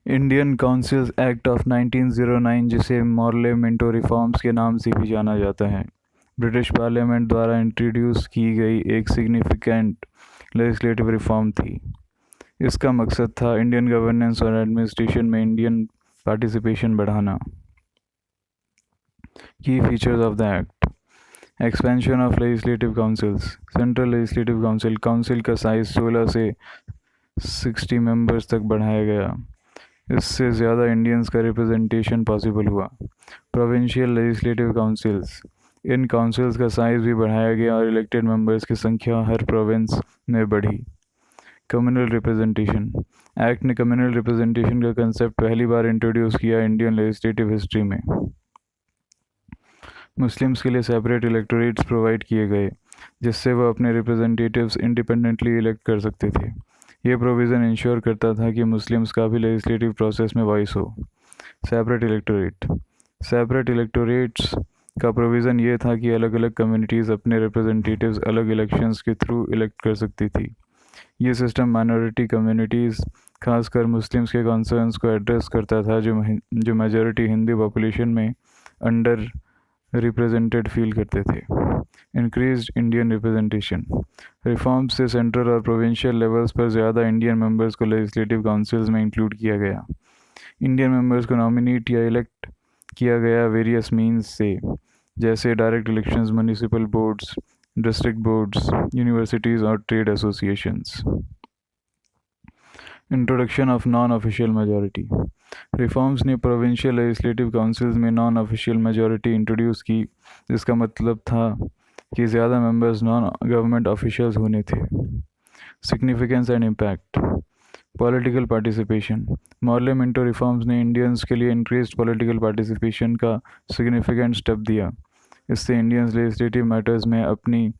Indian councils act of 1909, जिसे Morley Minto reforms के नाम से भी जाना जाता है, ब्रिटिश पार्लियामेंट द्वारा इंट्रोड्यूस की गई एक सिग्निफिकेंट लेजिस्लेटिव रिफॉर्म थी। इसका मकसद था इंडियन गवर्नेंस और एडमिनिस्ट्रेशन में इंडियन पार्टिसिपेशन बढ़ाना। की features of the act: expansion of legislative councils. Central legislative council का साइज 16 से 60 मेंबर्स तक बढ़ाया गया। इससे ज़्यादा इंडियंस का रिप्रेजेंटेशन पॉसिबल हुआ। Provincial legislative councils. इन काउंसिल्स का साइज़ भी बढ़ाया गया और इलेक्टेड मेंबर्स की संख्या हर प्रोविंस में बढ़ी। Communal representation. एक्ट ने कम्युनल रिप्रेजेंटेशन का कंसेप्ट पहली बार इंट्रोड्यूस किया इंडियन लेजिस्लेटिव हिस्ट्री में। मुस्लिम्स के लिए सेपरेट इलेक्टोरेट्स प्रोवाइड किए गए, जिससे वह अपने रिप्रेजेंटेटिव्स इंडिपेंडेंटली इलेक्ट कर सकते थे। ये प्रोविज़न इंश्योर करता था कि मुस्लिम्स का भी लेजिस्लेटिव प्रोसेस में वॉइस हो। सेपरेट इलेक्टोरेट्स का प्रोविज़न ये था कि अलग अलग कम्युनिटीज़ अपने रिप्रेजेंटेटिव्स अलग इलेक्शंस के थ्रू इलेक्ट कर सकती थी। ये सिस्टम माइनॉरिटी कम्युनिटीज़, खासकर मुस्लिम्स के कॉन्सर्न्स को एड्रेस करता था, जो मेजॉरिटी हिंदी पॉपुलेशन में अंडर रिप्रेजेंटेड फील करते थे। Increased Indian representation. रिफॉर्म से सेंट्रल और प्रोविंशियल लेवल्स पर ज़्यादा इंडियन मेंबर्स को लेजिस्लेटिव काउंसिल्स में इंक्लूड किया गया। इंडियन मेंबर्स को नॉमिनेट या इलेक्ट किया गया वेरियस मीन्स से, जैसे direct elections, municipal boards, district boards, universities और trade associations. Introduction of non official majority. Reforms ने प्रोविंशियल लेजिस्लेटिव काउंसिल्स में नॉन ऑफिशियल मेजॉरिटी इंट्रोड्यूस की, जिसका मतलब था कि ज़्यादा मेंबर्स नॉन गवर्नमेंट ऑफिशियल्स होने थे। Significance and impact. Political participation. Morley Minto reforms ने इंडियंस के लिए इंक्रीज्ड पॉलिटिकल पार्टिसिपेशन का सिग्निफिकेंट स्टेप दिया। इससे इंडियंस लेजिस्लेटिव मैटर्स में अपनी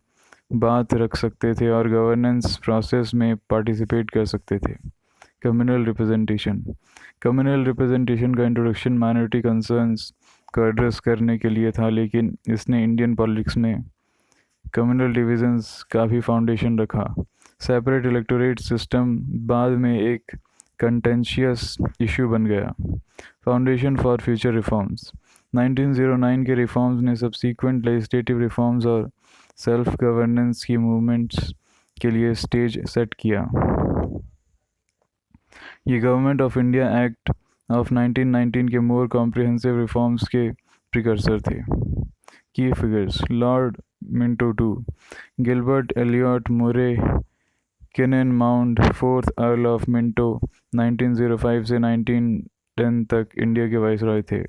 बात रख सकते थे और गवर्नेंस प्रोसेस में पार्टिसिपेट कर सकते थे। Communal representation. कम्युनल रिप्रेजेंटेशन का इंट्रोडक्शन माइनॉरिटी कंसर्न्स को एड्रेस करने के लिए था, लेकिन इसने इंडियन पॉलिटिक्स में कम्युनल डिविजन्स का भी फाउंडेशन रखा। सेपरेट इलेक्टोरेट सिस्टम बाद में एक कंटेंशियस इशू बन गया। Foundation for future reforms. 1909 के रिफॉर्म्स ने सब्सीक्वेंट लेजिस्लेटिव रिफॉर्म्स और सेल्फ गवर्नेंस की मूवमेंट्स के लिए स्टेज सेट किया। ये Government of India Act of 1919 के मोर कॉम्प्रिहेंसिव रिफॉर्म्स के प्रिकर्सर थे। की figures. Lord Minto two. Gilbert Elliot Murray Kynynmound, fourth Earl of Minto, 1905 से 1910 तक इंडिया के वाइसरॉय थे।